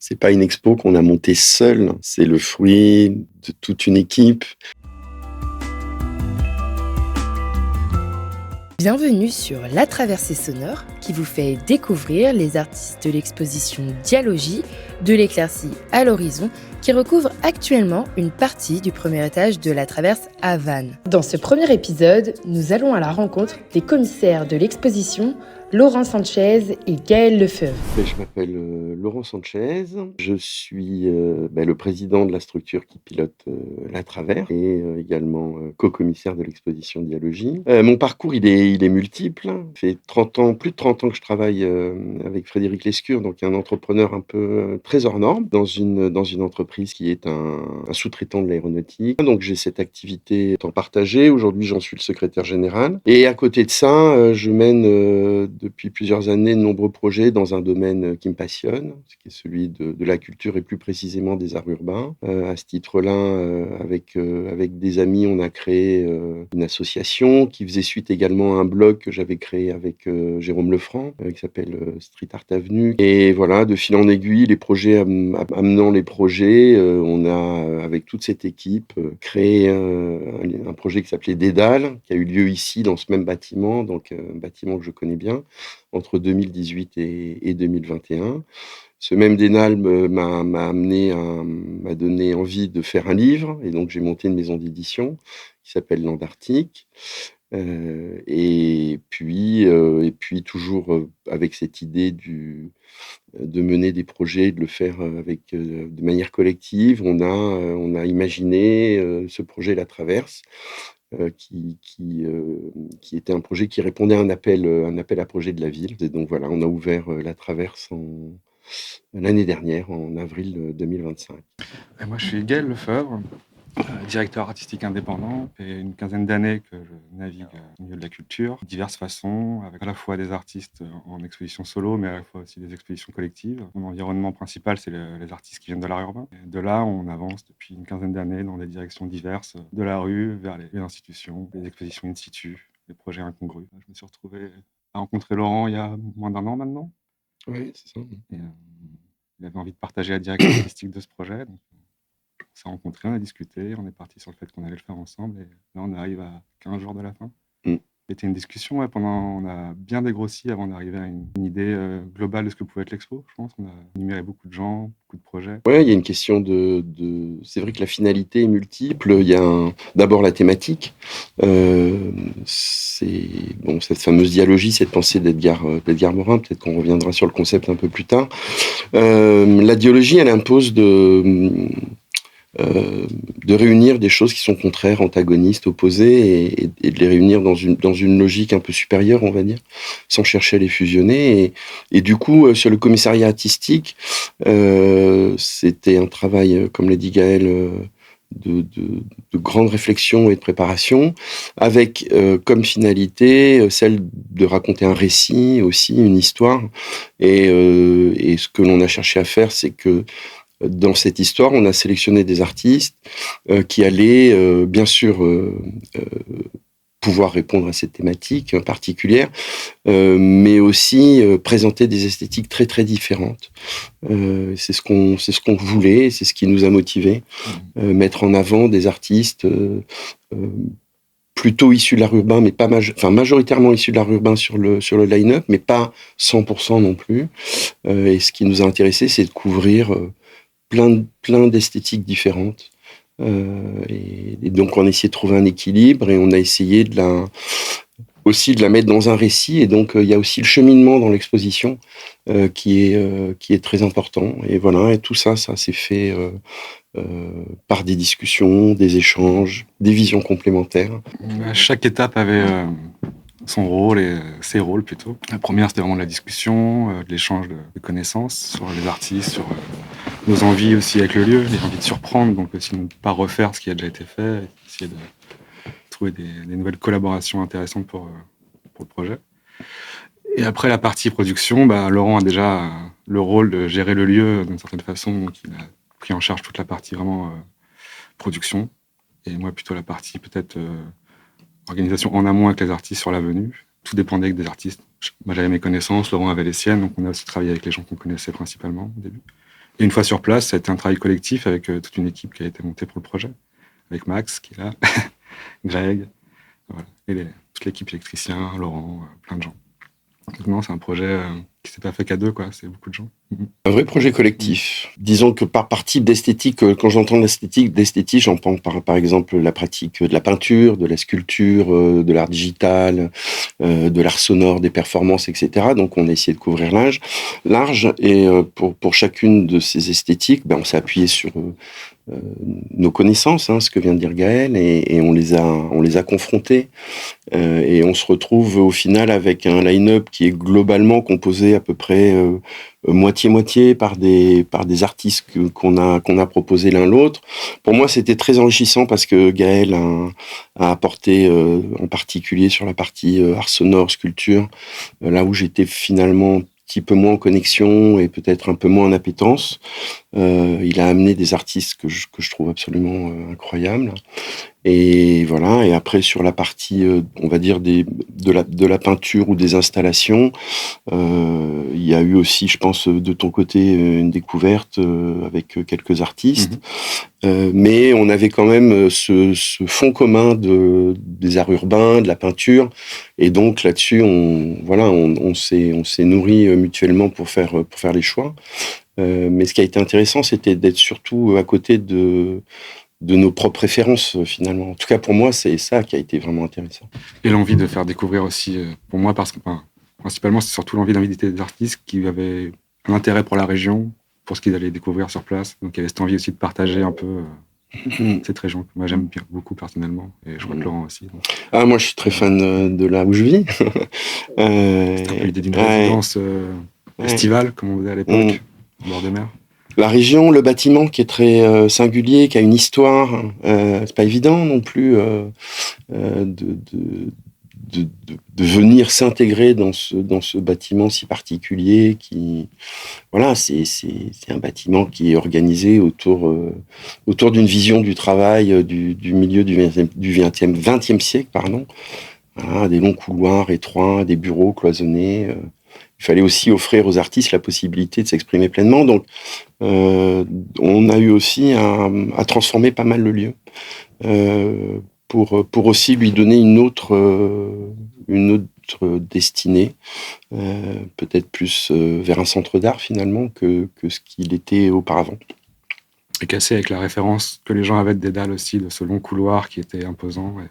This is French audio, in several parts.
C'est pas une expo qu'on a montée seul, c'est le fruit de toute une équipe. Bienvenue sur La Traversée Sonore qui vous fait découvrir les artistes de l'exposition Dialogie, de l'éclaircie à l'horizon, qui recouvre actuellement une partie du premier étage de la traverse à Vannes. Dans ce premier épisode, nous allons à la rencontre des commissaires de l'exposition, Laurent Sanchez et Gaël Lefebvre. Je m'appelle Laurent Sanchez, je suis le président de la structure qui pilote la Traverse et également co-commissaire de l'exposition Dialogie. Mon parcours il est multiple, ça fait 30 ans, plus de 30 ans que je travaille avec Frédéric Lescure, donc un entrepreneur un peu très hors norme dans une entreprise qui est un sous-traitant de l'aéronautique. Donc j'ai cette activité temps partagé, aujourd'hui j'en suis le secrétaire général et à côté de ça je mène depuis plusieurs années de nombreux projets dans un domaine qui me passionne, qui est celui de la culture et plus précisément des arts urbains. À ce titre-là, avec des amis, on a créé une association qui faisait suite également à un blog que j'avais créé avec Jérôme Lefranc, qui s'appelle Street Art Avenue. Et voilà, de fil en aiguille, les projets amenant les projets, on a, avec toute cette équipe, créé un projet qui s'appelait Dédale, qui a eu lieu ici, dans ce même bâtiment, donc un bâtiment que je connais bien, entre 2018 et 2021. Ce même Dédale m'a donné envie de faire un livre, et donc j'ai monté une maison d'édition qui s'appelle L'Antarctique. Et puis toujours avec cette idée de mener des projets, de le faire de manière collective. On a imaginé ce projet La Traverse, qui était un projet qui répondait à un appel à projet de la ville. Et donc voilà, on a ouvert La Traverse l'année dernière, en avril 2025. Et moi, je suis Gaël Lefebvre, directeur artistique indépendant. Ça fait une quinzaine d'années que je navigue au milieu de la culture, de diverses façons, avec à la fois des artistes en exposition solo, mais à la fois aussi des expositions collectives. Mon environnement principal, c'est les artistes qui viennent de l'art urbain. Et de là, on avance depuis une quinzaine d'années dans des directions diverses, de la rue vers les institutions, les expositions in situ, les projets incongrus. Je me suis retrouvé à rencontrer Laurent il y a moins d'un an maintenant. Oui, c'est ça. Et, il avait envie de partager la direction artistique de ce projet. Donc, on s'est rencontrés, on a discuté, on est parti sur le fait qu'on allait le faire ensemble et là on arrive à 15 jours de la fin. C'était une discussion on a bien dégrossi avant d'arriver à une idée globale de ce que pouvait être l'expo, je pense. On a énuméré beaucoup de gens, beaucoup de projets. Ouais, il y a une question c'est vrai que la finalité est multiple. Il y a d'abord la thématique. Cette fameuse dialogie, cette pensée d'Edgar Morin, peut-être qu'on reviendra sur le concept un peu plus tard. La dialogie, elle impose de réunir des choses qui sont contraires, antagonistes, opposées, et de les réunir dans une logique un peu supérieure, on va dire, sans chercher à les fusionner. Et du coup, sur le commissariat artistique, c'était un travail, comme l'a dit Gaël, de grande réflexion et de préparation, avec comme finalité celle de raconter un récit, aussi une histoire. Et ce que l'on a cherché à faire, c'est que dans cette histoire, on a sélectionné des artistes qui allaient bien sûr pouvoir répondre à cette thématique particulière, mais aussi présenter des esthétiques très très différentes. C'est ce qu'on voulait, c'est ce qui nous a motivés, mettre en avant des artistes plutôt issus de l'art urbain, mais pas majoritairement issus de l'art urbain sur le line-up, mais pas 100% non plus. Et ce qui nous a intéressés, c'est de couvrir plein d'esthétiques différentes. Et donc, on a essayé de trouver un équilibre et on a essayé aussi de la mettre dans un récit. Et donc, il y a aussi le cheminement dans l'exposition qui est très important. Et voilà, et tout ça s'est fait par des discussions, des échanges, des visions complémentaires. Chaque étape avait son rôle et ses rôles plutôt. La première, c'était vraiment de la discussion, de l'échange de connaissances sur les artistes, sur nos envies aussi avec le lieu, les envies de surprendre, donc aussi ne pas refaire ce qui a déjà été fait, essayer de trouver des nouvelles collaborations intéressantes pour le projet. Et après la partie production, Laurent a déjà le rôle de gérer le lieu d'une certaine façon, donc il a pris en charge toute la partie vraiment production, et moi plutôt la partie peut-être organisation en amont avec les artistes sur la venue. Tout dépendait des artistes. Moi j'avais mes connaissances, Laurent avait les siennes, donc on a aussi travaillé avec les gens qu'on connaissait principalement au début. Et une fois sur place, ça a été un travail collectif avec toute une équipe qui a été montée pour le projet, avec Max qui est là, Greg, voilà. Et toute l'équipe électricien, Laurent, plein de gens. Donc non, c'est un projet qui s'est pas fait qu'à deux, quoi. C'est beaucoup de gens. Un vrai projet collectif. Disons que par type d'esthétique, quand j'entends d'esthétique, j'entends par exemple la pratique de la peinture, de la sculpture, de l'art digital, de l'art sonore, des performances, etc. Donc on a essayé de couvrir large. Et pour chacune de ces esthétiques, on s'est appuyé sur nos connaissances, ce que vient de dire Gaël, et on les a confrontés. Et on se retrouve au final avec un line-up qui est globalement composé à peu près moitié-moitié par des artistes qu'on a proposé l'un l'autre. Pour moi, c'était très enrichissant parce que Gaël a apporté, en particulier sur la partie art sonore, sculpture, là où j'étais finalement un petit peu moins en connexion et peut-être un peu moins en appétence. Il a amené des artistes que je trouve absolument incroyables. Et voilà. Et après, sur la partie, on va dire de la peinture ou des installations, il y a eu aussi, je pense, de ton côté, une découverte avec quelques artistes. Mais on avait quand même ce fond commun des arts urbains, de la peinture. Et donc là-dessus, on s'est nourris mutuellement pour faire les choix. Mais ce qui a été intéressant, c'était d'être surtout à côté de nos propres références, finalement. En tout cas, pour moi, c'est ça qui a été vraiment intéressant. Et l'envie de faire découvrir aussi, pour moi, parce que principalement, c'est surtout l'envie d'inviter des artistes qui avaient un intérêt pour la région, pour ce qu'ils allaient découvrir sur place. Donc, il y avait cette envie aussi de partager un peu cette région que moi, j'aime beaucoup personnellement. Et je crois que Laurent aussi. Donc. Ah, moi, je suis très fan de là où je vis. C'était un peu l'idée d'une résidence estivale, comme on faisait à l'époque, au bord de mer. La région, le bâtiment qui est très singulier, qui a une histoire, c'est pas évident non plus de venir s'intégrer dans ce bâtiment si particulier qui, voilà, c'est un bâtiment qui est organisé autour d'une vision du travail du milieu du 20e siècle, pardon. Voilà, des longs couloirs étroits, des bureaux cloisonnés. Il fallait aussi offrir aux artistes la possibilité de s'exprimer pleinement. Donc, on a eu aussi à transformer pas mal le lieu pour aussi lui donner une autre destinée, peut-être plus vers un centre d'art finalement que ce qu'il était auparavant. Et cassé avec la référence que les gens avaient de Dédale aussi, de ce long couloir qui était imposant, et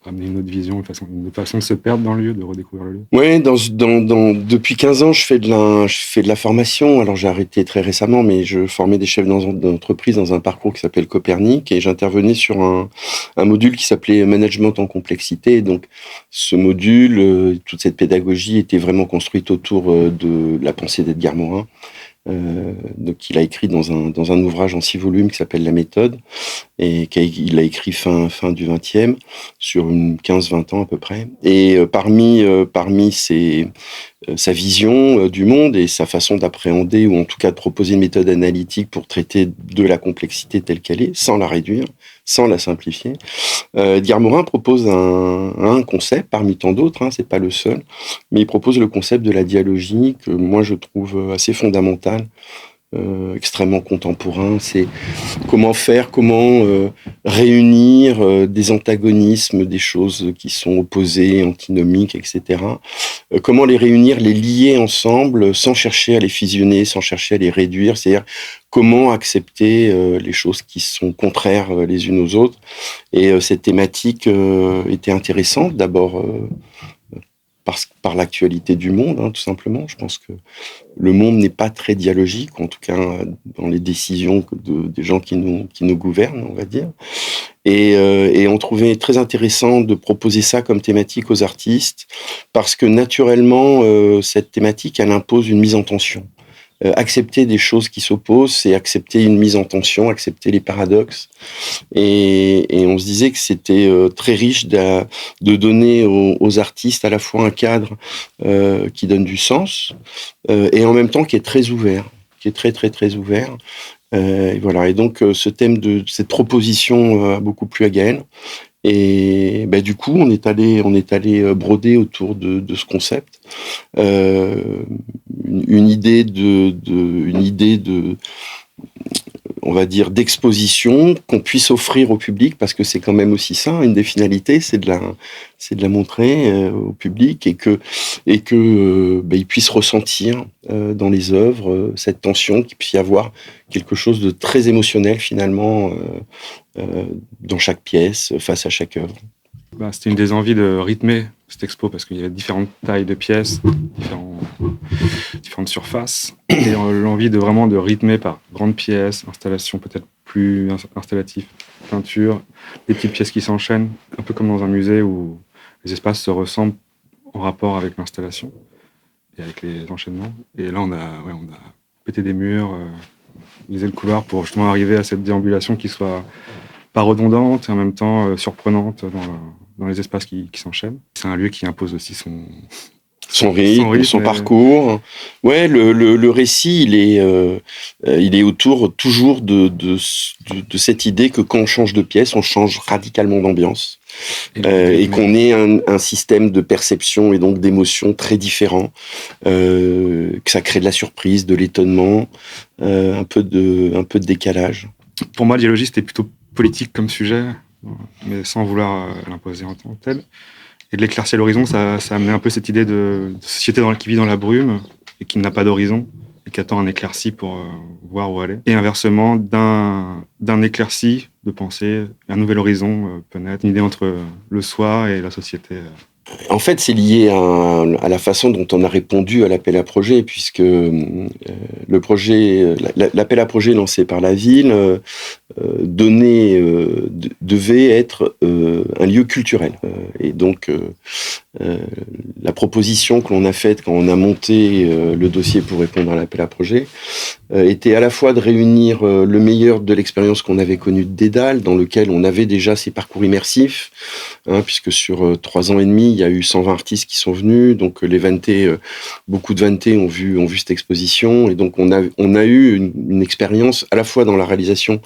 ramener une autre vision, une façon de se perdre dans le lieu, de redécouvrir le lieu. Oui, depuis 15 ans, je fais de la formation. Alors, j'ai arrêté très récemment, mais je formais des chefs d'entreprise dans un parcours qui s'appelle Copernic, et j'intervenais sur un module qui s'appelait Management en complexité. Donc, ce module, toute cette pédagogie était vraiment construite autour de la pensée d'Edgar Morin. Donc, il a écrit dans un ouvrage en 6 volumes qui s'appelle La méthode, et il a écrit fin du 20e, sur 15-20 ans à peu près. Et parmi sa vision du monde et sa façon d'appréhender, ou en tout cas de proposer une méthode analytique pour traiter de la complexité telle qu'elle est, sans la réduire, sans la simplifier, Edgar Morin propose un concept parmi tant d'autres, c'est pas le seul, mais il propose le concept de la dialogie que moi je trouve assez fondamental, extrêmement contemporain. C'est comment réunir des antagonismes, des choses qui sont opposées, antinomiques, etc. Comment les réunir, les lier ensemble sans chercher à les fusionner, sans chercher à les réduire. C'est-à-dire comment accepter les choses qui sont contraires les unes aux autres. Et cette thématique était intéressante, d'abord par l'actualité du monde, tout simplement. Je pense que le monde n'est pas très dialogique, en tout cas dans les décisions des gens qui nous gouvernent, on va dire. Et on trouvait très intéressant de proposer ça comme thématique aux artistes, parce que naturellement, cette thématique, elle impose une mise en tension. Accepter des choses qui s'opposent, c'est accepter une mise en tension, accepter les paradoxes. Et on se disait que c'était très riche de donner aux artistes à la fois un cadre qui donne du sens et en même temps qui est très ouvert, qui est très très très ouvert. Et voilà. Et donc ce thème de cette proposition a beaucoup plu à Gaël. Et du coup, on est allé broder autour de ce concept. Une idée de, on va dire, d'exposition qu'on puisse offrir au public, parce que c'est quand même aussi ça, une des finalités, c'est de la montrer au public, et que il puisse ressentir dans les œuvres cette tension, qu'il puisse y avoir quelque chose de très émotionnel finalement dans chaque pièce, face à chaque œuvre. C'était une des envies de rythmer cette expo, parce qu'il y avait différentes tailles de pièces, différentes surfaces, et l'envie de vraiment de rythmer par grandes pièces, installations peut-être plus installatives, peinture, des petites pièces qui s'enchaînent, un peu comme dans un musée où les espaces se ressemblent en rapport avec l'installation et avec les enchaînements. Et là, on a pété des murs, lisé le couloir pour justement arriver à cette déambulation qui soit pas redondante et en même temps surprenante dans les espaces qui s'enchaînent. C'est un lieu qui impose aussi son rythme, son parcours. Ouais, le récit, il est autour toujours de cette idée que quand on change de pièce, on change radicalement d'ambiance. Et qu'on ait un système de perception et donc d'émotion très différent, que ça crée de la surprise, de l'étonnement, un peu de décalage. Pour moi, le dialogie, c'était plutôt politique comme sujet, mais sans vouloir l'imposer en tant que tel. Et de l'éclaircie à l'horizon, ça a amené un peu cette idée de société qui vit dans la brume et qui n'a pas d'horizon et qui attend un éclairci pour voir où aller. Et inversement, d'un éclairci de penser, un nouvel horizon peut naître, une idée entre le soi et la société. En fait, c'est lié à la façon dont on a répondu à l'appel à projet, puisque le projet, l'appel à projet lancé par la ville devait être un lieu culturel. Et donc, la proposition que l'on a faite quand on a monté le dossier pour répondre à l'appel à projet était à la fois de réunir le meilleur de l'expérience qu'on avait connue de Dédale, dans lequel on avait déjà ces parcours immersifs, puisque sur 3 ans et demi, il y a eu 120 artistes qui sont venus, donc les Vantés, beaucoup de Vantés ont vu cette exposition, et donc on a eu une expérience à la fois dans la réalisation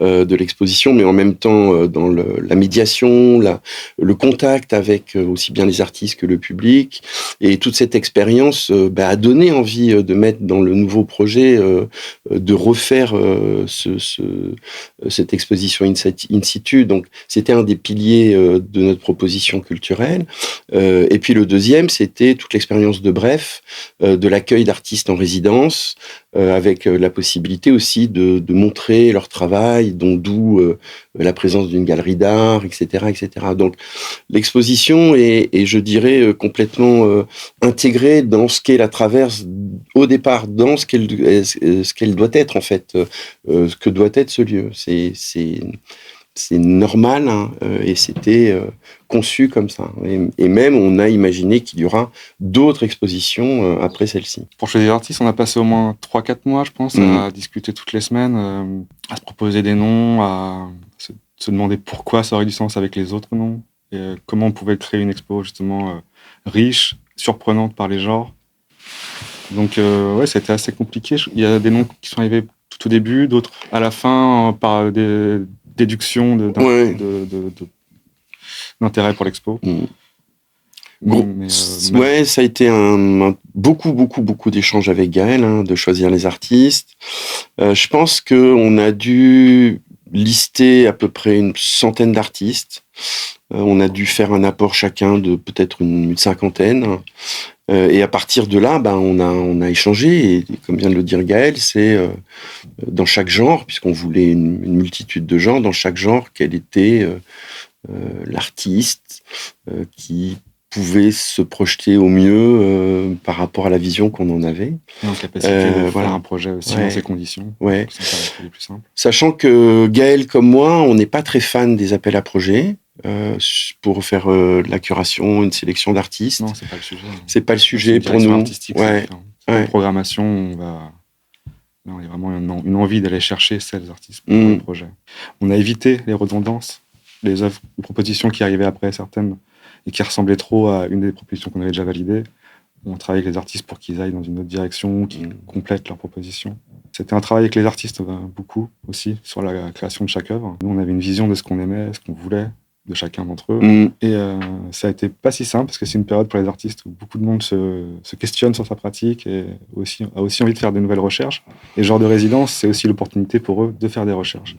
de l'exposition, mais en même temps dans la médiation, le contact avec aussi bien les artistes que le public, et toute cette expérience a donné envie de mettre dans le nouveau projet de refaire cette exposition in situ. Donc c'était un des piliers de notre proposition culturelle. Et puis le deuxième, c'était toute l'expérience de Bref, de l'accueil d'artistes en résidence, avec la possibilité aussi de montrer leur travail, d'où la présence d'une galerie d'art, etc., etc. Donc l'exposition est, je dirais, complètement intégrée dans ce qu'est la Traverse au départ, dans ce qu'elle doit être en fait, ce que doit être ce lieu. C'est normal, et c'était conçu comme ça. Et même, on a imaginé qu'il y aura d'autres expositions après celle-ci. Pour choisir les artistes, on a passé au moins 3-4 mois, je pense, à discuter toutes les semaines, à se proposer des noms, à se demander pourquoi ça aurait du sens avec les autres noms, et comment on pouvait créer une expo justement riche, surprenante par les genres. Donc ouais, c'était assez compliqué. Il y a des noms qui sont arrivés tout au début, d'autres à la fin, par des déductions d'intérêt pour l'expo. Ouais, ça a été beaucoup d'échanges avec Gaël, de choisir les artistes. Je pense qu'on a dû lister à peu près une centaine d'artistes. On a dû faire un apport chacun de peut-être une cinquantaine. Et à partir de là, on a échangé. Et comme vient de le dire Gaël, c'est dans chaque genre, puisqu'on voulait une multitude de genres, dans chaque genre, quel était l'artiste qui pouvait se projeter au mieux par rapport à la vision qu'on en avait. Et en capacité de faire un projet aussi dans ces conditions. Ouais. C'est plus simple. Sachant que Gaël comme moi, on n'est pas très fan des appels à projets pour faire de la curation, une sélection d'artistes. Non, c'est pas le sujet. C'est pas le sujet pour nous. Artistique, la programmation, là, il y a vraiment une envie d'aller chercher ces artistes pour le projet. On a évité les redondances, les œuvres, les propositions qui arrivaient après certaines et qui ressemblaient trop à une des propositions qu'on avait déjà validées. On travaille avec les artistes pour qu'ils aillent dans une autre direction, qu'ils complètent leurs propositions. C'était un travail avec les artistes beaucoup aussi, sur la création de chaque œuvre. Nous, on avait une vision de ce qu'on aimait, ce qu'on voulait, de chacun d'entre eux. Mmh. Et ça a été pas si simple, parce que c'est une période pour les artistes où beaucoup de monde se questionne sur sa pratique et a aussi envie de faire de nouvelles recherches. Et ce genre de résidence, c'est aussi l'opportunité pour eux de faire des recherches.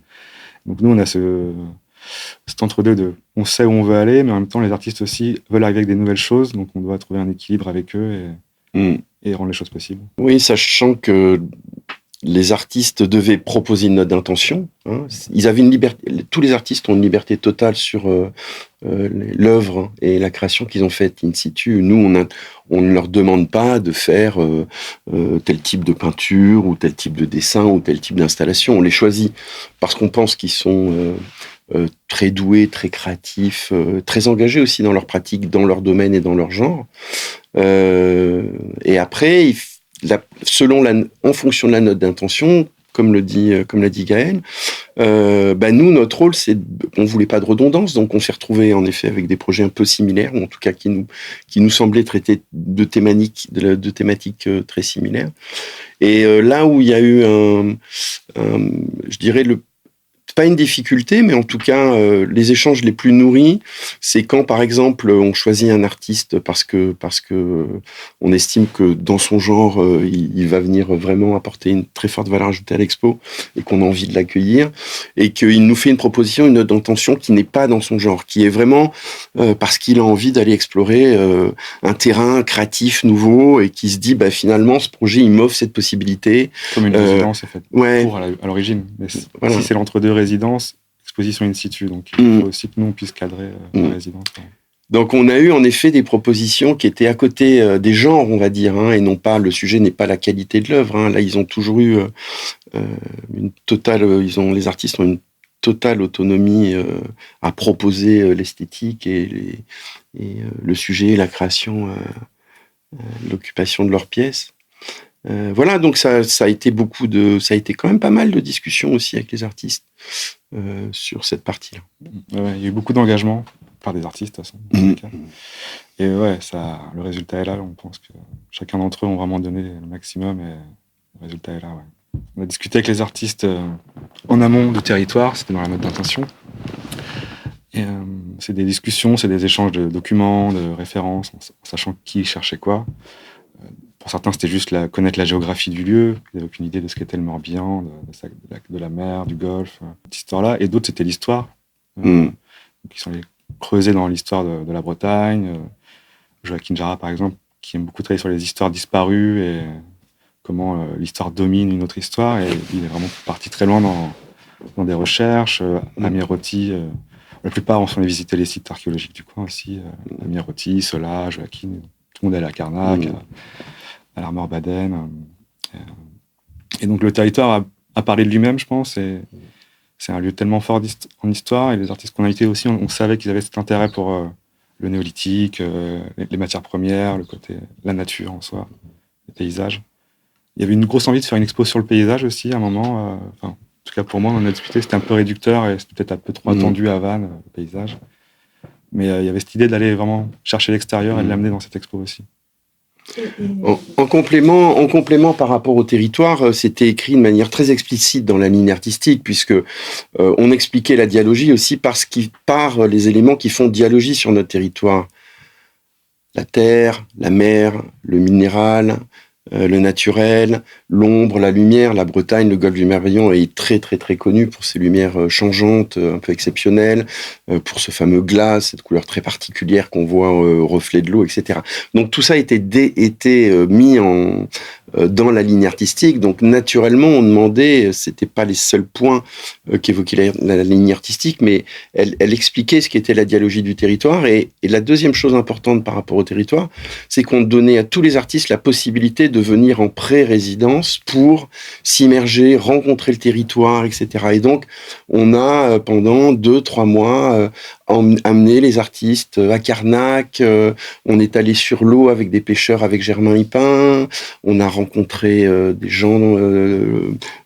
Donc nous, on a cet entre-deux de on sait où on veut aller, mais en même temps, les artistes aussi veulent arriver avec des nouvelles choses, donc on doit trouver un équilibre avec eux et rendre les choses possibles. Oui, sachant que les artistes devaient proposer une note d'intention. Hein. Ils avaient une liberté. Tous les artistes ont une liberté totale sur l'œuvre et la création qu'ils ont faite in situ. Nous, on ne leur demande pas de faire tel type de peinture ou tel type de dessin ou tel type d'installation. On les choisit parce qu'on pense qu'ils sont très doués, très créatifs, très engagés aussi dans leur pratique, dans leur domaine et dans leur genre. Et après, en fonction de la note d'intention, comme l'a dit Gaël, nous, notre rôle, on voulait pas de redondance, donc on s'est retrouvé en effet avec des projets un peu similaires, ou en tout cas qui nous semblaient traiter de thématiques très similaires. Et là où il y a eu je dirais pas une difficulté, mais en tout cas, les échanges les plus nourris, c'est quand, par exemple, on choisit un artiste parce que on estime que dans son genre, il va venir vraiment apporter une très forte valeur ajoutée à l'expo et qu'on a envie de l'accueillir, et qu'il nous fait une proposition, une note d'intention qui n'est pas dans son genre, qui est vraiment parce qu'il a envie d'aller explorer un terrain créatif nouveau et qui se dit, finalement, ce projet, il m'offre cette possibilité. Comme une résidence, en fait, ouais. à l'origine. Mais voilà. Si c'est l'entre-deux résidence, exposition in situ, donc il faut aussi que nous on puisse cadrer la résidence. Donc on a eu en effet des propositions qui étaient à côté des genres, on va dire, hein, et non pas, le sujet n'est pas la qualité de l'œuvre. Hein. Là, ils ont toujours eu une totale, les artistes ont une totale autonomie à proposer l'esthétique et le sujet, la création, l'occupation de leurs pièces. Voilà, donc ça a été quand même pas mal de discussions aussi avec les artistes sur cette partie-là. Ouais, il y a eu beaucoup d'engagement par des artistes, de toute façon, dans les cas. Et ouais, le résultat est là. On pense que chacun d'entre eux ont vraiment donné le maximum et le résultat est là. Ouais. On a discuté avec les artistes en amont du territoire, c'était dans la note d'intention. Et c'est des discussions, c'est des échanges de documents, de références, en sachant qui cherchait quoi. Pour certains, c'était juste connaître la géographie du lieu. Ils n'avaient aucune idée de ce qu'était le Morbihan, de la mer, du Golfe, cette histoire-là. Et d'autres, c'était l'histoire. Donc, ils sont allés creuser dans l'histoire de la Bretagne. Joaquin Jarra, par exemple, qui aime beaucoup travailler sur les histoires disparues et comment l'histoire domine une autre histoire. Et il est vraiment parti très loin dans des recherches. Amir Roti, la plupart, on s'en est visité les sites archéologiques du coin aussi. Amir Roti, Sola, Joaquin, tout le monde est allé à Carnac, à l'Armor Baden. Et donc le territoire a parlé de lui-même, je pense, et c'est un lieu tellement fort en histoire, et les artistes qu'on a invités aussi, on savait qu'ils avaient cet intérêt pour le néolithique, les matières premières, la nature en soi, les paysages. Il y avait une grosse envie de faire une expo sur le paysage aussi, à un moment. En tout cas pour moi, on en a discuté, c'était un peu réducteur, et c'était peut-être un peu trop attendu à Vannes, le paysage. Mais il y avait cette idée d'aller vraiment chercher l'extérieur et de l'amener dans cette expo aussi. En complément par rapport au territoire, c'était écrit de manière très explicite dans la ligne artistique, puisque on expliquait la dialogie aussi par les éléments qui font dialogie sur notre territoire. La terre, la mer, le minéral, le naturel, l'ombre, la lumière. La Bretagne, le golfe du Morbihan est très très très connu pour ses lumières changeantes, un peu exceptionnelles, pour ce fameux glas, cette couleur très particulière qu'on voit au reflet de l'eau, etc. Donc tout ça était mis dans la ligne artistique. Donc naturellement, on demandait, c'était pas les seuls points qu'évoquait la ligne artistique, mais elle expliquait ce qu'était la dialogie du territoire. Et la deuxième chose importante par rapport au territoire, c'est qu'on donnait à tous les artistes la possibilité de venir en pré-résidence pour s'immerger, rencontrer le territoire, etc. Et donc, on a pendant 2-3 mois amené les artistes à Carnac, on est allé sur l'eau avec des pêcheurs avec Germain Hippin, on a rencontré des gens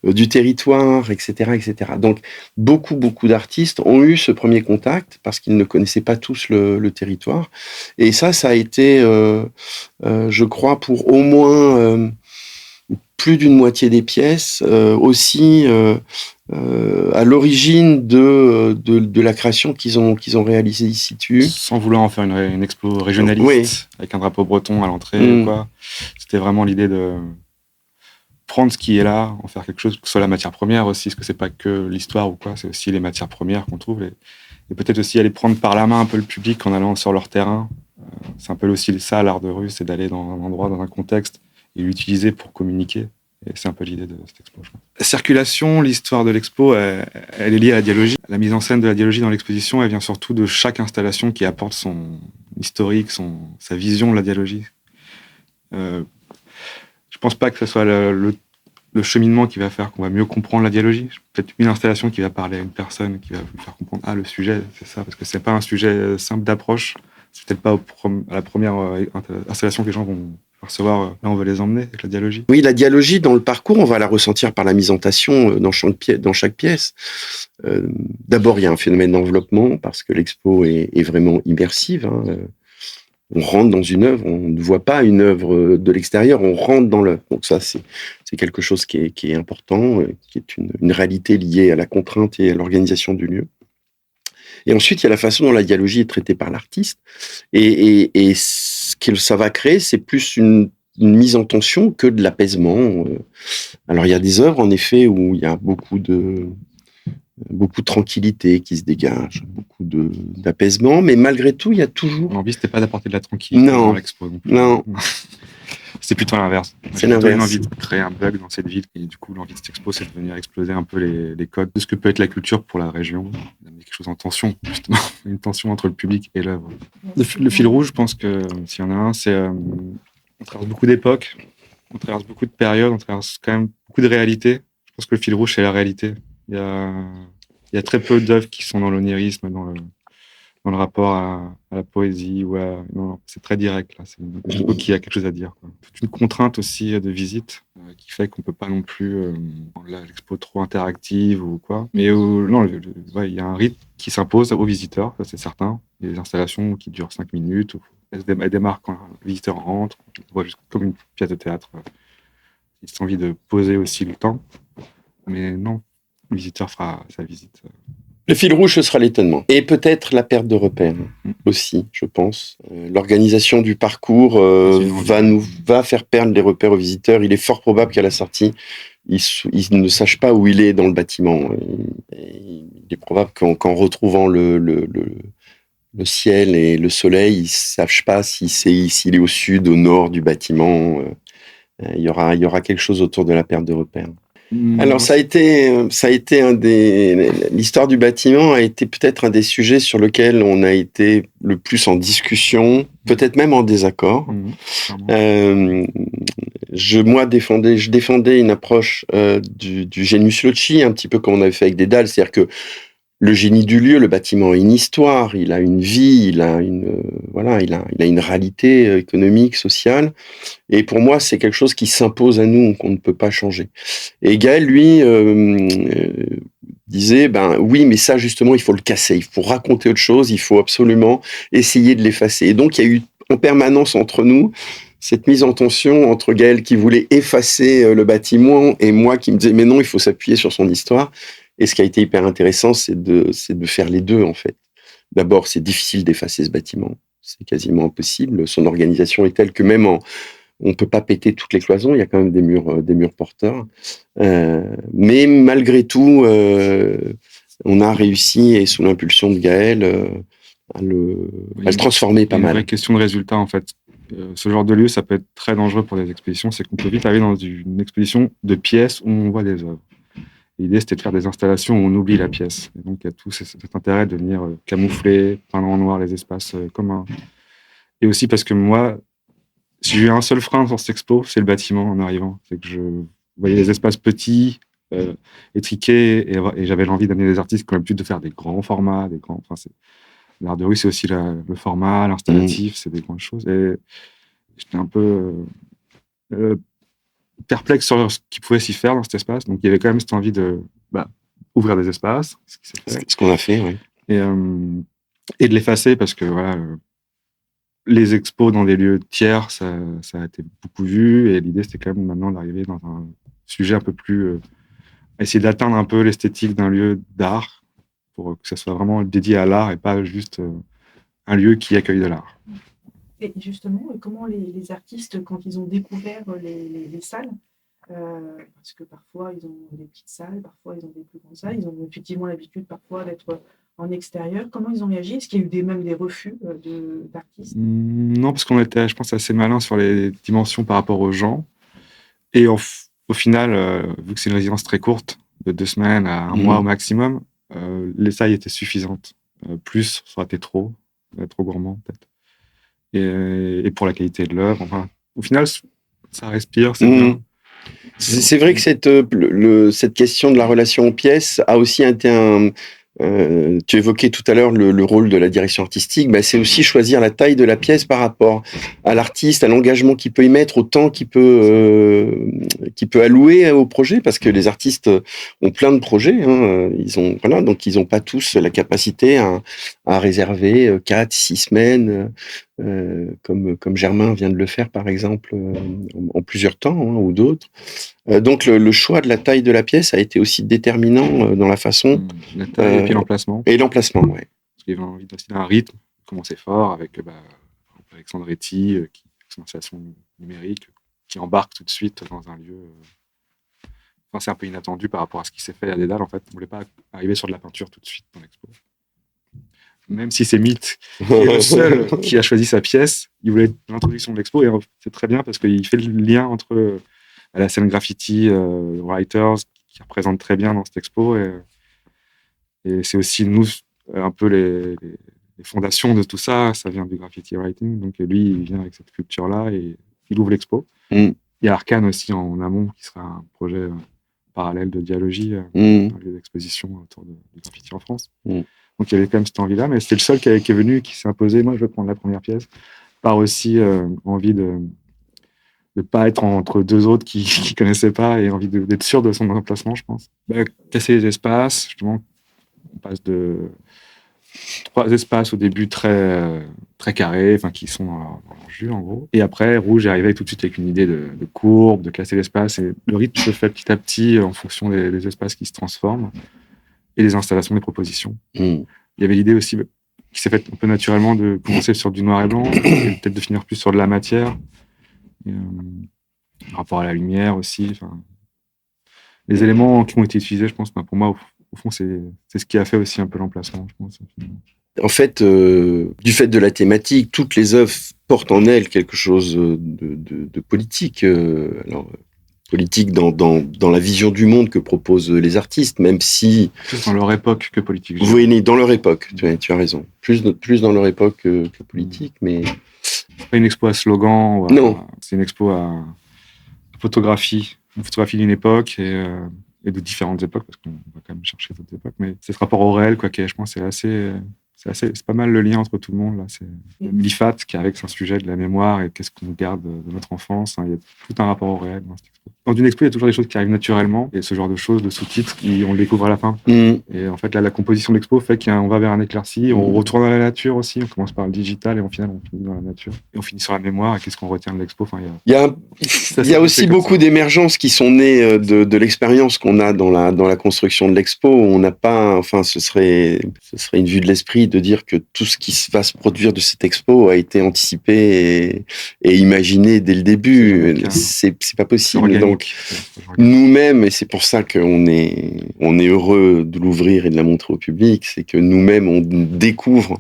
du territoire, etc., etc. Donc, beaucoup d'artistes ont eu ce premier contact parce qu'ils ne connaissaient pas tous le territoire. Et ça a été, je crois, pour au moins plus d'une moitié des pièces, aussi à l'origine de la création qu'ils ont réalisée ici dessus. Sans vouloir en faire une expo régionaliste, Oui. avec un drapeau breton à l'entrée, quoi. C'était vraiment l'idée de prendre ce qui est là, en faire quelque chose, que ce soit la matière première aussi, parce que c'est pas que l'histoire ou quoi, c'est aussi les matières premières qu'on trouve, et peut-être aussi aller prendre par la main un peu le public en allant sur leur terrain. C'est un peu aussi ça, l'art de rue, c'est d'aller dans un endroit, dans un contexte, et l'utiliser pour communiquer. Et c'est un peu l'idée de cette expo, je pense. La circulation, l'histoire de l'expo, elle est liée à la dialogie. La mise en scène de la dialogie dans l'exposition, elle vient surtout de chaque installation qui apporte son historique, sa vision de la dialogie. Je pense pas que ce soit le cheminement qui va faire qu'on va mieux comprendre la dialogie. Peut-être une installation qui va parler à une personne, qui va lui faire comprendre le sujet, c'est ça, parce que c'est pas un sujet simple d'approche. C'est peut-être pas à la première installation que les gens vont recevoir. Là, on veut les emmener avec la dialogie. Oui, la dialogie dans le parcours, on va la ressentir par la mise en tension dans chaque pièce. D'abord, il y a un phénomène d'enveloppement parce que l'expo est vraiment immersive. On rentre dans une œuvre, on ne voit pas une œuvre de l'extérieur, on rentre dans l'œuvre. Donc ça, c'est quelque chose qui est important, qui est une réalité liée à la contrainte et à l'organisation du lieu. Et ensuite, il y a la façon dont la dialogie est traitée par l'artiste. Et ce que ça va créer, c'est plus une mise en tension que de l'apaisement. Alors, il y a des œuvres, en effet, où il y a beaucoup de tranquillité qui se dégage, beaucoup d'apaisement, mais malgré tout, il y a toujours... L'envie, c'était pas d'apporter de la tranquillité dans l'expo. Non. C'est plutôt l'inverse. C'est l'inverse. J'ai envie de créer un bug dans cette ville, et du coup, l'envie de cette expo, c'est de venir exploser un peu les codes de ce que peut être la culture pour la région, d'amener quelque chose en tension, justement, une tension entre le public et l'œuvre. Le fil rouge, je pense que s'il y en a un, c'est on traverse beaucoup d'époques, on traverse beaucoup de périodes, on traverse quand même beaucoup de réalités. Je pense que le fil rouge, c'est la réalité. Il y a très peu d'œuvres qui sont dans l'onirisme, dans le rapport à la poésie. Non, c'est très direct, là. C'est une expo qui a quelque chose à dire, quoi. Toute une contrainte aussi de visite qui fait qu'on peut pas non plus rendre l'expo trop interactive ou quoi. Mais non, il y a un rythme qui s'impose aux visiteurs, ça c'est certain. Il y a des installations qui durent 5 minutes. Elles démarrent quand le visiteur rentre. On voit juste comme une pièce de théâtre. Il a envie de poser aussi le temps. Mais non, le visiteur fera sa visite. Le fil rouge, ce sera l'étonnement. Et peut-être la perte de repères aussi, je pense. L'organisation du parcours va faire perdre les repères aux visiteurs. Il est fort probable qu'à la sortie, ils ne sachent pas où il est dans le bâtiment. Il est probable qu'en retrouvant le ciel et le soleil, ils ne savent pas s'il est au sud, au nord du bâtiment. Il y aura quelque chose autour de la perte de repères. Alors ça a été l'histoire du bâtiment a été peut-être un des sujets sur lequel on a été le plus en discussion, peut-être même en désaccord. Je défendais une approche du genius loci, un petit peu comme on avait fait avec Dédale, c'est-à-dire que le génie du lieu, le bâtiment a une histoire, il a une vie, il a une réalité économique, sociale. Et pour moi, c'est quelque chose qui s'impose à nous, qu'on ne peut pas changer. Et Gaël, lui, disait, oui, mais ça, justement, il faut le casser. Il faut raconter autre chose. Il faut absolument essayer de l'effacer. Et donc, il y a eu en permanence entre nous cette mise en tension entre Gaël qui voulait effacer le bâtiment et moi qui me disais, mais non, il faut s'appuyer sur son histoire. Et ce qui a été hyper intéressant, c'est de faire les deux, en fait. D'abord, c'est difficile d'effacer ce bâtiment. C'est quasiment impossible. Son organisation est telle que même on peut pas péter toutes les cloisons. Il y a quand même des murs porteurs. Mais malgré tout, on a réussi, et sous l'impulsion de Gaël, à le transformer pas mal. Il y a une vraie question de résultat, en fait. Ce genre de lieu, ça peut être très dangereux pour des expéditions. C'est qu'on peut vite arriver dans une exposition de pièces où on voit des œuvres. L'idée, c'était de faire des installations où on oublie la pièce. Et donc, il y a tout cet intérêt de venir camoufler, peindre en noir les espaces communs. Et aussi parce que moi, si j'ai eu un seul frein sur cette expo, c'est le bâtiment en arrivant. C'est que je voyais les espaces petits, étriqués, et j'avais l'envie d'amener des artistes qui ont l'habitude de faire des grands formats, l'art de rue, c'est aussi le format, l'installatif, c'est des grandes choses. Et j'étais un peu perplexe sur ce qui pouvait s'y faire dans cet espace. Donc, il y avait quand même cette envie de ouvrir des espaces. Ce qu'on a fait, oui. Et de l'effacer parce que, voilà, les expos dans des lieux tiers, ça a été beaucoup vu. Et l'idée, c'était quand même maintenant d'arriver dans un sujet un peu plus essayer d'atteindre un peu l'esthétique d'un lieu d'art pour que ça soit vraiment dédié à l'art et pas juste un lieu qui accueille de l'art. Et justement, comment les artistes, quand ils ont découvert les salles, parce que parfois ils ont des petites salles, parfois ils ont des plus grandes salles, ils ont effectivement l'habitude parfois d'être en extérieur, comment ils ont réagi? Est-ce qu'il y a eu même des refus d'artistes? Non, parce qu'on était, je pense, assez malin sur les dimensions par rapport aux gens. Et au final, vu que c'est une résidence très courte, de 2 semaines à 1 mois au maximum, les salles étaient suffisantes. Plus, ça aurait été trop gourmand peut-être. Et pour la qualité de l'œuvre, enfin, au final, ça respire, c'est bien. C'est vrai que cette question de la relation aux pièces a aussi été tu évoquais tout à l'heure le rôle de la direction artistique, c'est aussi choisir la taille de la pièce par rapport à l'artiste, à l'engagement qu'il peut y mettre, au temps qu'il peut allouer au projet, parce que les artistes ont plein de projets, hein, donc ils n'ont pas tous la capacité à réserver 4-6 semaines, comme Germain vient de le faire par exemple, en plusieurs temps, hein, ou d'autres. Donc le choix de la taille de la pièce a été aussi déterminant dans la façon. La taille et puis l'emplacement. Et l'emplacement, oui. Parce qu'il avait envie d'installer un rythme, commencer fort avec Alexandretti, qui son installation numérique, qui embarque tout de suite dans un lieu. Enfin, c'est un peu inattendu par rapport à ce qui s'est fait à Dédale. En fait, on ne voulait pas arriver sur de la peinture tout de suite dans l'expo. Même si c'est Mythe qui est le seul qui a choisi sa pièce, il voulait l'introduction de l'expo, et c'est très bien parce qu'il fait le lien entre la scène graffiti, writers, qui représente très bien dans cette expo, et c'est aussi nous un peu les fondations de tout ça. Ça vient du graffiti writing, donc lui il vient avec cette culture-là et il ouvre l'expo. Il y a Arcane aussi en amont, qui sera un projet parallèle de dialogie, un lieu d'exposition autour du graffiti en France. Donc il y avait quand même cette envie-là, mais c'était le seul qui est venu, qui s'est imposé. Moi, je veux prendre la première pièce. Par aussi envie de ne pas être entre deux autres qui ne connaissaient pas, et envie d'être sûr de son emplacement, je pense. Casser les espaces, justement. On passe de 3 espaces au début très carrés, qui sont dans leur jus, en gros. Et après, Rouge est arrivé tout de suite avec une idée de courbe, de casser l'espace. Et le rythme se fait petit à petit en fonction des espaces qui se transforment et des installations, des propositions. Il y avait l'idée aussi qui s'est faite un peu naturellement de commencer sur du noir et blanc, et peut-être de finir plus sur de la matière, par rapport à la lumière aussi. Les éléments qui ont été utilisés, je pense, pour moi, au fond, c'est ce qui a fait aussi un peu l'emplacement, je pense. En fait, du fait de la thématique, toutes les œuvres portent en elles quelque chose de politique. Politique dans la vision du monde que proposent les artistes, même si... Plus dans leur époque que politique. Oui, dans leur époque, tu as raison. Plus dans leur époque que politique, mais... C'est pas une expo à slogan. Non. C'est une expo à photographie. Une photographie d'une époque et de différentes époques, parce qu'on va quand même chercher d'autres époques. Mais c'est ce rapport au réel, je pense, c'est pas mal le lien entre tout le monde, là. C'est l'IFAT qui est avec son sujet de la mémoire et qu'est-ce qu'on garde de notre enfance. Il y a tout un rapport au réel dans cette expo. Dans une expo, il y a toujours des choses qui arrivent naturellement, et ce genre de choses, de sous-titres, on le découvre à la fin. Et en fait, là, la composition de l'expo fait qu'on va vers un éclairci, on retourne dans la nature aussi, on commence par le digital et au final, on finit dans la nature. Et on finit sur la mémoire, et qu'est-ce qu'on retient de l'expo. Il y a aussi beaucoup d'émergences qui sont nées de l'expérience qu'on a dans la construction de l'expo. On n'a pas, ce serait une vue de l'esprit de dire que tout ce qui va se produire de cette expo a été anticipé et imaginé dès le début. C'est pas possible. Donc, nous-mêmes, et c'est pour ça qu'on est heureux de l'ouvrir et de la montrer au public, c'est que nous-mêmes, on découvre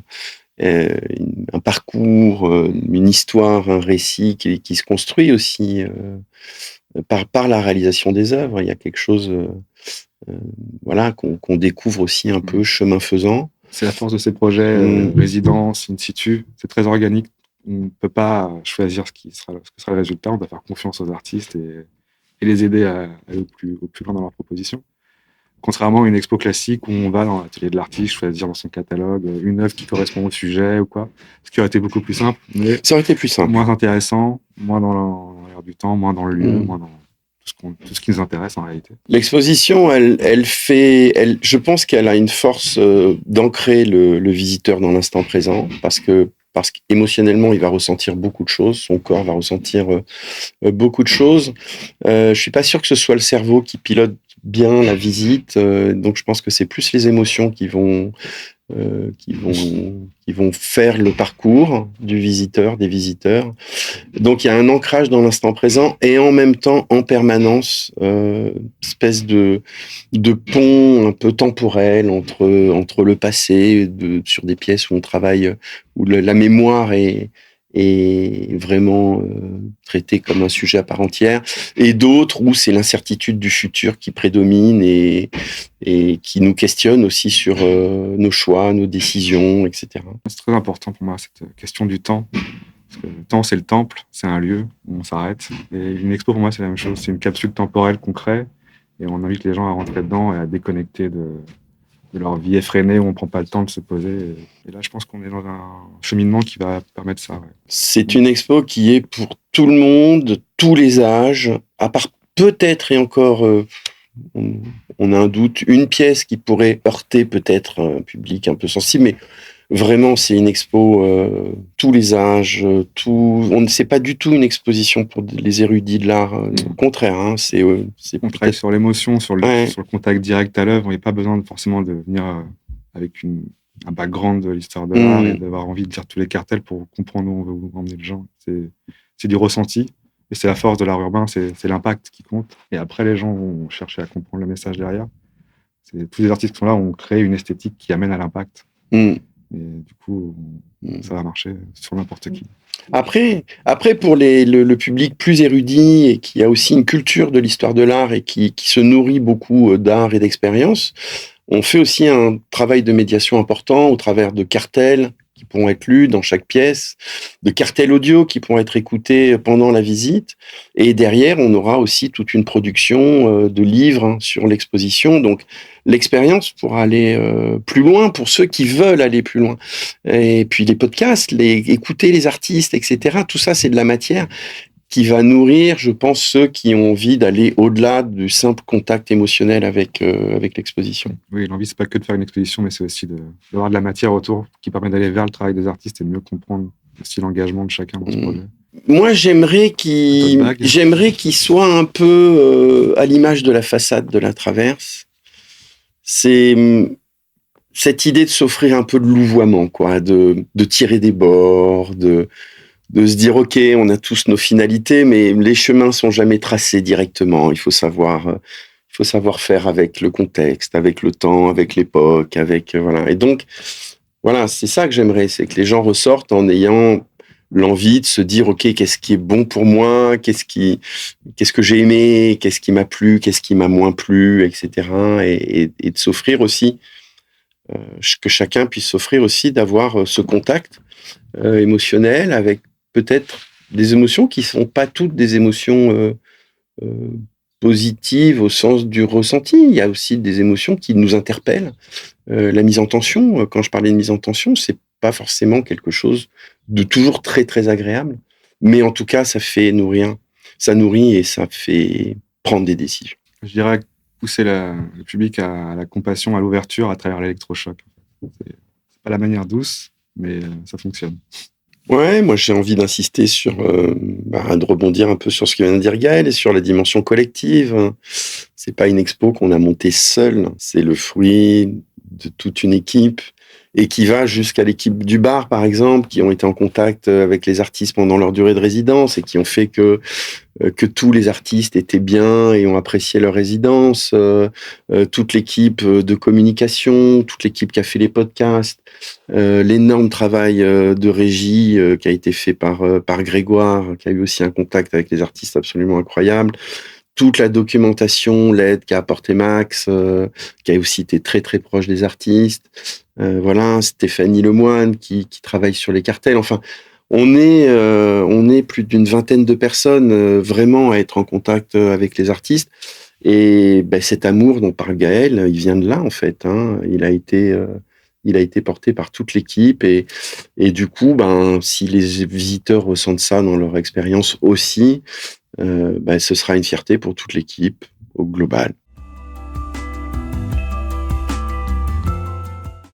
un parcours, une histoire, un récit qui se construit aussi par la réalisation des œuvres. Il y a quelque chose qu'on découvre aussi un peu chemin faisant. C'est la force de ces projets, résidence, in situ. C'est très organique. On ne peut pas choisir ce que sera le résultat. On doit faire confiance aux artistes et les aider à aller au plus loin dans leurs propositions. Contrairement à une expo classique où on va dans l'atelier de l'artiste choisir dans son catalogue une œuvre qui correspond au sujet ou quoi, ce qui aurait été beaucoup plus simple, mais ça aurait été plus simple, moins intéressant, moins dans l'air du temps, moins dans le lieu, moins dans tout ce qui nous intéresse en réalité. L'exposition, je pense qu'elle a une force d'ancrer le visiteur dans l'instant présent, parce qu'émotionnellement, il va ressentir beaucoup de choses, son corps va ressentir beaucoup de choses. Je suis pas sûr que ce soit le cerveau qui pilote bien la visite. Donc je pense que c'est plus les émotions qui vont faire le parcours du visiteur, des visiteurs. Donc il y a un ancrage dans l'instant présent et en même temps, en permanence, espèce de pont un peu temporel entre le passé, sur des pièces où on travaille, où la mémoire est vraiment traitée comme un sujet à part entière, et d'autres où c'est l'incertitude du futur qui prédomine et qui nous questionne aussi sur nos choix, nos décisions, etc. C'est très important pour moi, cette question du temps. Parce que le temps, c'est le temple, c'est un lieu où on s'arrête. Et une expo, pour moi, c'est la même chose. C'est une capsule temporelle qu'on crée et on invite les gens à rentrer dedans et à déconnecter de leur vie effrénée où on ne prend pas le temps de se poser. Et là, je pense qu'on est dans un cheminement qui va permettre ça. Ouais. C'est une expo qui est pour tout le monde, tous les âges, à part peut-être et encore... on a un doute, une pièce qui pourrait heurter peut-être un public un peu sensible, mais vraiment c'est une expo tous les âges, c'est pas du tout une exposition pour les érudits de l'art, au contraire, hein, on travaille sur l'émotion, sur le contact direct à l'œuvre. Il n'y a pas besoin forcément de venir avec un background de l'histoire de l'art et d'avoir envie de lire tous les cartels pour comprendre où on veut emmener les gens. C'est du ressenti. Et c'est la force de l'art urbain, c'est l'impact qui compte. Et après, les gens vont chercher à comprendre le message derrière. Tous les artistes qui sont là ont créé une esthétique qui amène à l'impact. Et du coup, ça va marcher sur n'importe qui. Après pour le public plus érudit et qui a aussi une culture de l'histoire de l'art et qui se nourrit beaucoup d'art et d'expérience, on fait aussi un travail de médiation important au travers de cartels qui pourront être lus dans chaque pièce, de cartels audio qui pourront être écoutés pendant la visite. Et derrière, on aura aussi toute une production de livres sur l'exposition. Donc, l'expérience pourra aller plus loin pour ceux qui veulent aller plus loin. Et puis, les podcasts, écouter les artistes, etc. Tout ça, c'est de la matière qui va nourrir, je pense, ceux qui ont envie d'aller au-delà du simple contact émotionnel avec l'exposition. Oui, l'envie, c'est pas que de faire une exposition, mais c'est aussi d'avoir de la matière autour qui permet d'aller vers le travail des artistes et de mieux comprendre aussi l'engagement de chacun dans ce projet. Moi, j'aimerais qu'il soit un peu à l'image de la façade de la Traverse. C'est cette idée de s'offrir un peu de louvoiement, quoi, de tirer des bords, de se dire, OK, on a tous nos finalités, mais les chemins sont jamais tracés directement. Il faut savoir faire avec le contexte, avec le temps, avec l'époque, voilà. Et donc, voilà, c'est ça que j'aimerais, c'est que les gens ressortent en ayant l'envie de se dire, OK, qu'est-ce qui est bon pour moi, qu'est-ce que j'ai aimé, qu'est-ce qui m'a plu, qu'est-ce qui m'a moins plu, etc. Et de s'offrir aussi, que chacun puisse s'offrir aussi d'avoir ce contact émotionnel avec peut-être des émotions qui sont pas toutes des émotions positives au sens du ressenti. Il y a aussi des émotions qui nous interpellent. La mise en tension, quand je parlais de mise en tension, c'est pas forcément quelque chose de toujours très très agréable, mais en tout cas ça nourrit et ça fait prendre des décisions. Je dirais pousser le public à la compassion, à l'ouverture à travers l'électrochoc. C'est pas la manière douce, mais ça fonctionne. Ouais, moi j'ai envie d'insister de rebondir un peu sur ce que vient de dire Gaël et sur la dimension collective. C'est pas une expo qu'on a montée seule, c'est le fruit de toute une équipe et qui va jusqu'à l'équipe du bar, par exemple, qui ont été en contact avec les artistes pendant leur durée de résidence et qui ont fait que tous les artistes étaient bien et ont apprécié leur résidence, toute l'équipe de communication, toute l'équipe qui a fait les podcasts, l'énorme travail de régie qui a été fait par Grégoire, qui a eu aussi un contact avec les artistes absolument incroyable, toute la documentation, l'aide qu'a apporté Max, qui a aussi été très très proche des artistes, voilà, Stéphanie Lemoine qui travaille sur les cartels, enfin, on est plus d'une vingtaine de personnes vraiment à être en contact avec les artistes. Et cet amour dont parle Gaël, il vient de là en fait. Hein. Il a été porté par toute l'équipe et du coup, si les visiteurs ressentent ça dans leur expérience aussi, ce sera une fierté pour toute l'équipe au global.